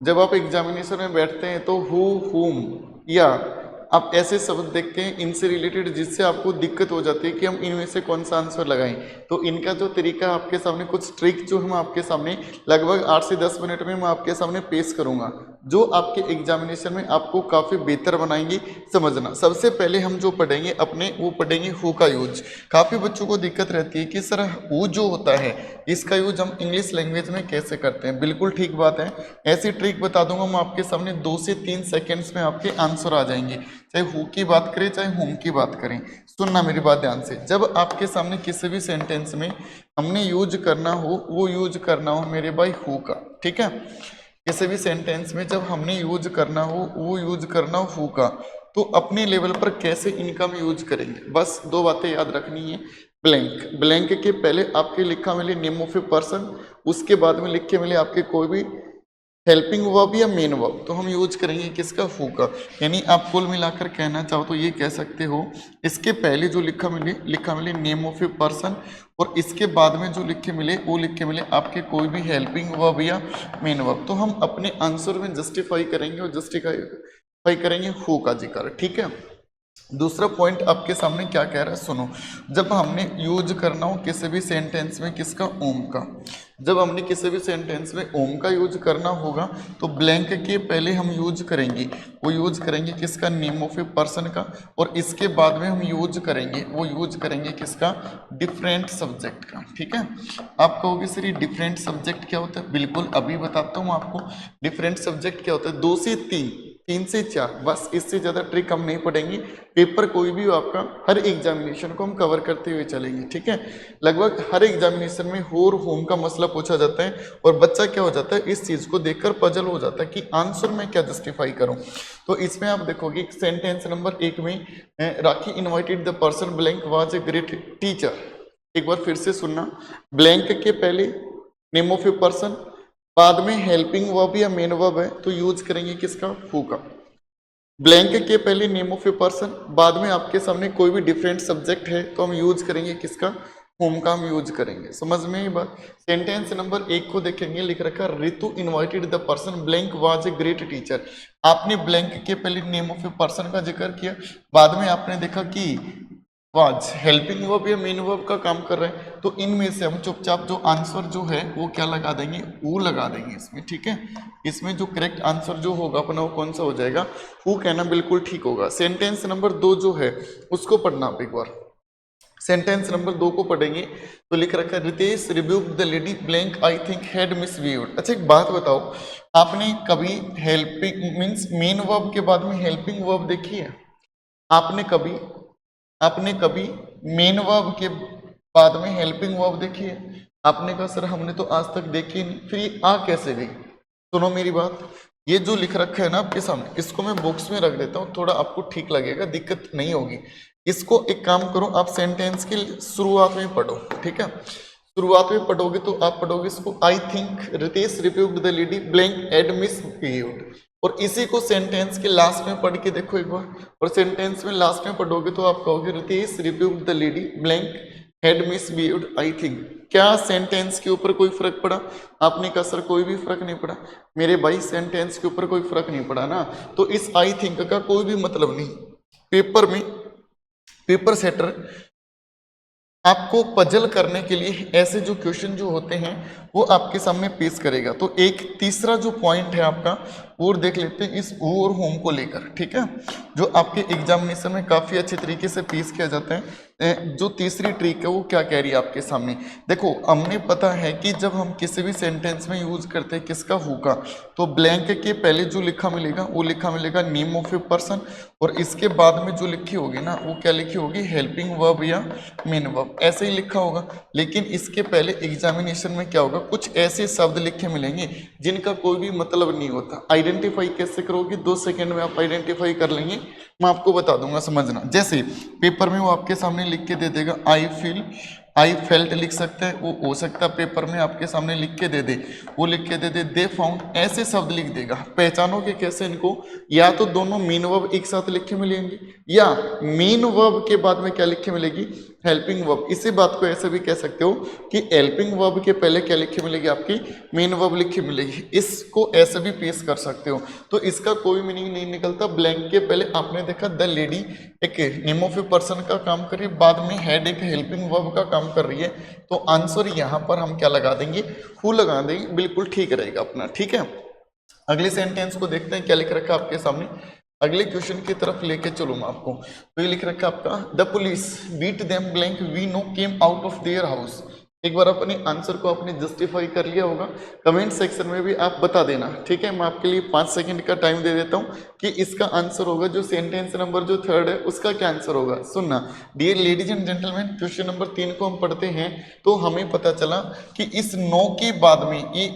जब आप एग्जामिनेशन में बैठते हैं तो हु, हुम या आप ऐसे शब्द देखते हैं इनसे रिलेटेड जिससे आपको दिक्कत हो जाती है कि हम इनमें से कौन सा आंसर लगाएं। तो इनका जो तरीका आपके सामने, कुछ ट्रिक जो हम आपके सामने लगभग 8 से 10 मिनट में मैं आपके सामने पेश करूंगा, जो आपके एग्जामिनेशन में आपको काफ़ी बेहतर बनाएंगी। समझना, सबसे पहले हम जो पढ़ेंगे अपने, वो पढ़ेंगे हु का यूज। काफ़ी बच्चों को दिक्कत रहती है कि सर हु जो होता है इसका यूज हम इंग्लिश लैंग्वेज में कैसे करते हैं। बिल्कुल ठीक बात है, ऐसी ट्रिक बता दूंगा मैं आपके सामने, 2 से 3 सेकेंड्स में आपके आंसर आ जाएंगे, चाहे हु की बात करें चाहे हुम की बात करें। सुनना मेरी बात ध्यान से, जब आपके सामने किसी भी सेंटेंस में हमने यूज करना हो, वो यूज करना हो मेरे भाई हु का, ठीक है। किसी भी सेंटेंस में जब हमने यूज करना हो, वो यूज करना हो हु का, तो अपने लेवल पर कैसे इनका हम यूज करेंगे, बस 2 बातें याद रखनी है। ब्लैंक, ब्लैंक के पहले आपके लिखा मिले नेम ऑफ ए पर्सन, उसके बाद में लिखे मिले आपके कोई भी हेल्पिंग वर्ब या मेन वर्ब, तो हम यूज करेंगे किसका, हु का। यानी आप कुल मिलाकर कहना चाहो तो ये कह सकते हो, इसके पहले जो लिखा मिले नेम ऑफ ए पर्सन, और इसके बाद में जो लिखे मिले वो लिखे मिले आपके कोई भी हेल्पिंग वर्ब या मेन वर्ब, तो हम अपने आंसर में जस्टिफाई करेंगे और जस्टिफाई करेंगे हु का जिक्र, ठीक है। दूसरा पॉइंट आपके सामने क्या कह रहा है, सुनो। जब हमने यूज करना हो किसी भी सेंटेंस में किसका, ओम का, जब हमने किसी भी सेंटेंस में ओम का यूज करना होगा तो ब्लैंक के पहले हम यूज करेंगे, वो यूज करेंगे किसका, नेम ऑफ ए पर्सन का, और इसके बाद में हम यूज करेंगे, वो यूज करेंगे किसका, डिफरेंट सब्जेक्ट का, ठीक है। आप कहोगे सर ये डिफरेंट सब्जेक्ट क्या होता है, बिल्कुल अभी बताता हूँ आपको। डिफरेंट सब्जेक्ट क्या होता है, 2 से 3 से 4, बस इससे ज़्यादा ट्रिक हम नहीं पढ़ेंगे। पेपर कोई भी हो आपका, हर एग्जामिनेशन को हम कवर करते हुए चलेंगे, ठीक है। लगभग हर एग्जामिनेशन में हो और होम का मसला पूछा जाता है, और बच्चा क्या हो जाता है, इस चीज़ को देखकर पजल हो जाता है कि आंसर में क्या जस्टिफाई करूं। तो इसमें आप देखोगे सेंटेंस नंबर 1 में Rakhi invited the person blank was a great teacher. एक बार फिर से सुनना, ब्लैंक के पहले नेम ऑफ ए पर्सन, बाद में हेल्पिंग वर्ब या मेन वर्ब है तो यूज करेंगे किसका, हु का। ब्लैंक के पहले नेम ऑफ ए पर्सन, बाद में आपके सामने कोई भी डिफरेंट सब्जेक्ट है तो हम यूज करेंगे किसका, होम का हम यूज करेंगे। समझ में ये बात। सेंटेंस नंबर 1 को देखेंगे, लिख रखा Ritu invited the person blank was a great teacher. आपने ब्लैंक के पहले नेम ऑफ ए पर्सन का जिक्र किया, बाद में आपने देखा कि वाज हेल्पिंग वर्ब या मेन वर्ब का काम कर रहे हैं, तो इनमें से हम चुपचाप जो आंसर जो है वो क्या लगा देंगे, वो लगा देंगे इसमें, ठीक है। इसमें जो करेक्ट आंसर जो होगा अपना वो कौन सा हो जाएगा, वो कहना बिल्कुल ठीक होगा। सेंटेंस नंबर 2 जो है उसको पढ़ना आप एक बार। सेंटेंस नंबर 2 को पढ़ेंगे तो लिख रखा है Ritesh rebuked the lady blank I think had misbehaved. अच्छा एक बात बताओ, आपने कभी हेल्पिंग मीन्स मेन वर्ब के बाद में हेल्पिंग वर्ब देखी है? आपने कभी मेन वर्ब के बाद में हेल्पिंग वर्ब देखी है? आपने कहा सर हमने तो आज तक देखी नहीं, फिर ये आ कैसे गई? सुनो मेरी बात, ये जो लिख रखा है ना आपके सामने, इसको मैं बॉक्स में रख देता हूँ, थोड़ा आपको ठीक लगेगा, दिक्कत नहीं होगी। इसको एक काम करो, आप सेंटेंस की शुरुआत में पढ़ो, ठीक है। शुरुआत में पढ़ोगे तो आप पढ़ोगे इसको, I think Ritesh rebuked the lady blank had misbehaved, और इसी को सेंटेंस के लास्ट में पढ़ के देखो एक बार, और सेंटेंस में लास्ट में पढ़ोगे तो आप कहोगे Ritesh rebuked the lady blank had misbehaved I think. क्या सेंटेंस के ऊपर कोई फर्क पड़ा? आपने कहा सर कोई भी फर्क नहीं पड़ा। मेरे भाई सेंटेंस के ऊपर कोई फर्क नहीं पड़ा ना, तो इस आई थिंक का कोई भी मतलब नहीं। पेपर में पेपर सेटर आपको पजल करने के लिए ऐसे जो क्वेश्चन जो होते हैं वो आपके सामने पेश करेगा। तो एक तीसरा जो पॉइंट है आपका और देख लेते हैं इस हु और होम को लेकर, ठीक है, जो आपके एग्जामिनेशन में काफ़ी अच्छे तरीके से पेश किया जाता है। जो तीसरी ट्रिक है वो क्या कह रही है आपके सामने, देखो हमने पता है कि जब हम किसी भी सेंटेंस में यूज करते हैं किसका, हु का, तो ब्लैंक के पहले जो लिखा मिलेगा वो लिखा मिलेगा नेम ऑफ ए पर्सन, और इसके बाद में जो लिखी होगी ना वो क्या लिखी होगी, हेल्पिंग वर्ब या मेन वर्ब, ऐसे ही लिखा होगा। लेकिन इसके पहले एग्जामिनेशन में क्या होगा, कुछ ऐसे शब्द लिखे मिलेंगे जिनका कोई भी मतलब नहीं होता। आइडेंटिफाई कैसे करोगे, 2 सेकेंड में आप आइडेंटिफाई कर लेंगे, मैं आपको बता दूंगा, समझना। जैसे पेपर में वो आपके सामने लिख के दे देगा आई फील, आई फेल्ट लिख सकते हैं, वो हो सकता है पेपर में आपके सामने लिख के दे दे, वो लिख के दे दे दे फाउंड, ऐसे शब्द लिख देगा। पहचानोगे कैसे इनको, या तो दोनों मेन वर्ब एक साथ लिखे मिलेंगे, या मेन वर्ब के बाद में क्या लिखे मिलेगी, हेल्पिंग वर्ब, इसी बात को ऐसे भी कह सकते हो कि हेल्पिंग वर्ब के पहले क्या लिखी मिलेगी, आपकी मेन वर्ब लिखी मिलेगी। इसको ऐसे भी पेश कर सकते हो, तो इसका कोई मीनिंग नहीं निकलता। ब्लैंक के पहले आपने देखा द लेडी एक नेम ऑफ ए पर्सन का काम कर रही है, बाद में हेड एक हेल्पिंग वर्ब का काम कर रही है, तो आंसर यहाँ पर हम क्या लगा देंगे, हु लगा देंगे, बिल्कुल ठीक रहेगा अपना। ठीक है, अगले सेंटेंस को देखते हैं क्या लिख रखा है आपके सामने। अगले क्वेश्चन की तरफ लेके चलो मैं आपको। तो ये लिख रखा है आपका, the police beat them blank we know came out of their house. एक बार अपने आंसर को आपने जस्टिफाई कर लिया होगा, कमेंट सेक्शन में भी आप बता देना। ठीक है, मैं आपके लिए 5 सेकंड का टाइम दे देता हूँ कि इसका आंसर होगा जो सेंटेंस नंबर जो 3 है उसका क्या आंसर होगा। सुनना dear ladies and gentleman, question number 3 को हम पढ़ते हैं तो हमें पता चला कि इस नो के बाद में ये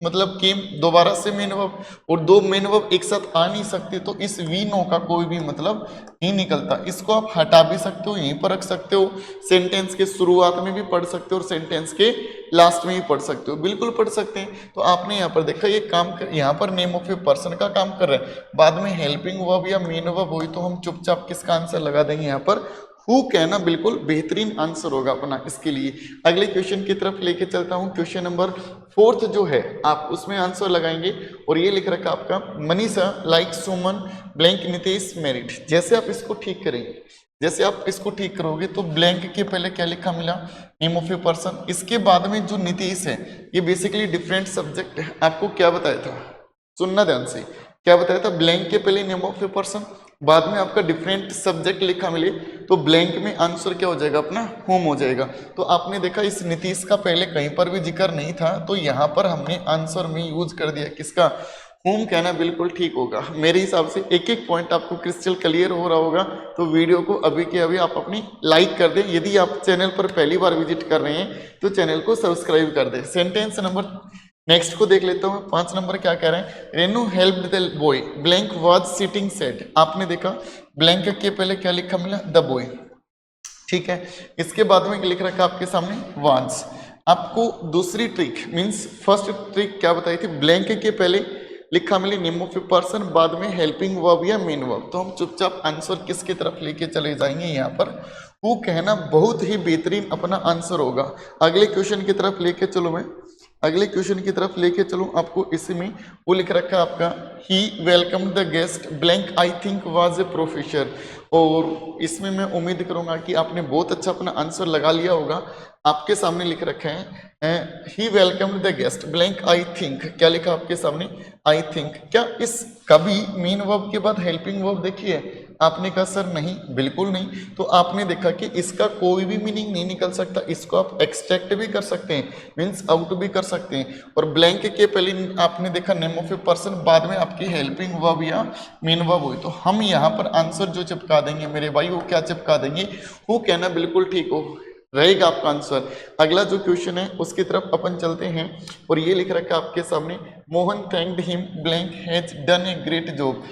मतलब केम दोबारा से मेन वर्ब, और दो मेन वर्ब एक साथ आ नहीं सकते, तो इस वी नो का कोई भी मतलब नहीं निकलता। इसको आप हटा भी सकते हो, यहीं पर रख सकते हो, सेंटेंस के शुरुआत में भी पढ़ सकते हो और सेंटेंस के लास्ट में भी पढ़ सकते हो, बिल्कुल पढ़ सकते हैं। तो आपने यहाँ पर देखा ये काम यहाँ पर नेम ऑफ ए पर्सन का काम कर रहा है, बाद में हेल्पिंग वर्ब या मेन वर्ब हुई तो हम चुपचाप किसका आंसर लगा देंगे, यहाँ पर हु कहना बिल्कुल बेहतरीन आंसर होगा अपना इसके लिए। अगले क्वेश्चन की तरफ लेके चलता हूं। क्वेश्चन नंबर 4 जो है आप उसमें आंसर लगाएंगे, और ये लिख रखा आपका मनीषा लाइक सुमन ब्लैंक नितेश मैरिड। जैसे आप इसको ठीक करेंगे, जैसे आप इसको ठीक करोगे तो ब्लैंक के पहले क्या लिखा मिला, नेम ऑफ ए पर्सन, इसके बाद में जो नितेश है ये बेसिकली डिफरेंट सब्जेक्ट है। आपको क्या बताया था, सुनना ध्यान से, क्या बताया था, ब्लैंक के पहले नेम ऑफ ए पर्सन, बाद में आपका डिफरेंट सब्जेक्ट लिखा मिले तो ब्लैंक में आंसर क्या हो जाएगा अपना, होम हो जाएगा। तो आपने देखा इस नीतीश का पहले कहीं पर भी जिक्र नहीं था, तो यहाँ पर हमने आंसर में यूज कर दिया किसका, होम कहना बिल्कुल ठीक होगा। मेरे हिसाब से एक एक पॉइंट आपको क्रिस्टल क्लियर हो रहा होगा, तो वीडियो को अभी के अभी आप अपनी लाइक कर दें। यदि आप चैनल पर पहली बार विजिट कर रहे हैं तो चैनल को सब्सक्राइब कर दें। सेंटेंस नंबर नेक्स्ट को देख लेता हूँ। 5 नंबर क्या कह रहे हैं, Renu helped the boy blank was sitting said. आपने देखा ब्लैंक के पहले क्या लिखा मिला, द बॉय। ठीक है, इसके बाद में लिख रखा आपके सामने वाज। आपको दूसरी ट्रिक मींस फर्स्ट ट्रिक क्या बताई थी, ब्लैंक के पहले लिखा मिले नेम ऑफ ए पर्सन, बाद में हेल्पिंग वर्ब या मेन वर्ब। तो हम चुपचाप आंसर किसकी तरफ लेके चले जाएंगे, यहाँ पर वो कहना बहुत ही बेहतरीन अपना आंसर होगा। अगले क्वेश्चन की तरफ लेके चलो, मैं अगले क्वेश्चन की तरफ लेके चलूं आपको। इसी में वो लिख रखा है आपका, he welcome the guest blank I think was a professor. और इसमें मैं उम्मीद करूंगा कि आपने बहुत अच्छा अपना आंसर लगा लिया होगा। आपके सामने लिख रखा है he welcome the guest blank I think, क्या लिखा आपके सामने, आई थिंक। क्या इस कभी मेन वर्ब के बाद हेल्पिंग वर्ब देखी है, आपने कहा सर नहीं, बिल्कुल नहीं। तो आपने देखा कि इसका कोई भी मीनिंग नहीं निकल सकता, इसको आप एक्सट्रैक्ट भी कर सकते हैं, मीन्स आउट भी कर सकते हैं। और ब्लैंक के पहले आपने देखा नेम ऑफ ए पर्सन, बाद में आपकी हेल्पिंग वर्ब या मेन वर्ब हुई, तो हम यहाँ पर आंसर जो चिपका देंगे मेरे भाई, वो क्या चिपका देंगे, वो कहना बिल्कुल ठीक हो रहेगा आपका आंसर। अगला जो क्वेश्चन है उसकी तरफ अपन चलते हैं, और ये लिख रखा है आपके सामने, Mohan thanked him blank has done a great job.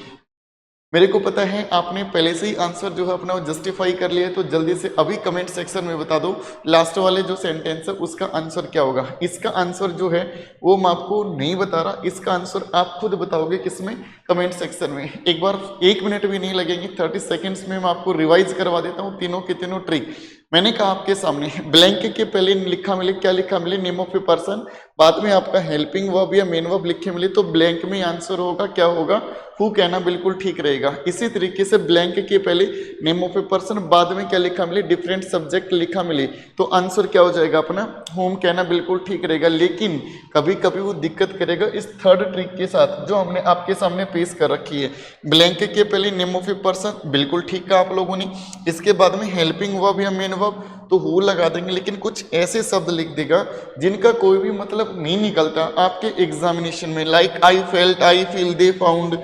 मेरे को पता है आपने पहले से ही आंसर जो है अपना जस्टिफाई कर लिया है, तो जल्दी से अभी कमेंट सेक्शन में बता दो लास्ट वाले जो सेंटेंस है उसका आंसर क्या होगा। इसका आंसर जो है वो मैं आपको नहीं बता रहा, इसका आंसर आप खुद बताओगे किसमें, कमेंट सेक्शन में। एक बार 1 मिनट भी नहीं लगेंगे, 30 सेकेंड्स में मैं आपको रिवाइज करवा देता हूँ तीनों के तीनों ट्रिक। मैंने कहा आपके सामने ब्लैंक के पहले लिखा मिले, क्या लिखा मिले, नेम ऑफ ए पर्सन, बाद में आपका हेल्पिंग वर्ब या मेन वर्ब लिखे मिले, तो ब्लैंक में आंसर होगा क्या होगा, हु कहना बिल्कुल ठीक रहेगा। इसी तरीके से ब्लैंक के पहले नेम ऑफ ए पर्सन, बाद में क्या लिखा मिले, डिफरेंट सब्जेक्ट लिखा मिले, तो आंसर क्या हो जाएगा अपना, होम कहना बिल्कुल ठीक रहेगा। लेकिन कभी कभी वो दिक्कत करेगा इस थर्ड ट्रिक के साथ जो हमने आपके सामने पेश कर रखी है। ब्लैंक के पहले नेम ऑफ ए पर्सन, बिल्कुल ठीक कहा आप लोगों ने, इसके बाद में हेल्पिंग वर्ब या मेन वर्ब, तो हु लगा देंगे, लेकिन कुछ ऐसे शब्द लिख देगा जिनका कोई भी मतलब नहीं निकलता आपके एग्जामिनेशन में, like I felt, I feel, they found,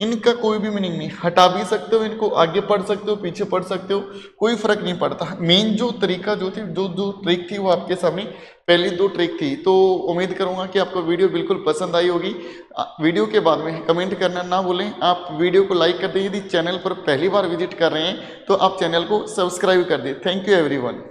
इनका कोई भी मीनिंग नहीं। हटा भी सकते हो इनको, आगे पढ़ सकते हो, पीछे पढ़ सकते हो, कोई फर्क नहीं पड़ता। मेन जो तरीका जो थी, जो ट्रिक थी वो आपके सामने पहली 2 ट्रिक थी। तो उम्मीद करूंगा कि आपको वीडियो बिल्कुल पसंद आई होगी। वीडियो के बाद में कमेंट करना ना भूलें, आप वीडियो को लाइक कर दें, यदि चैनल पर पहली बार विजिट कर रहे हैं तो आप चैनल को सब्सक्राइब कर दें। Thank you everyone.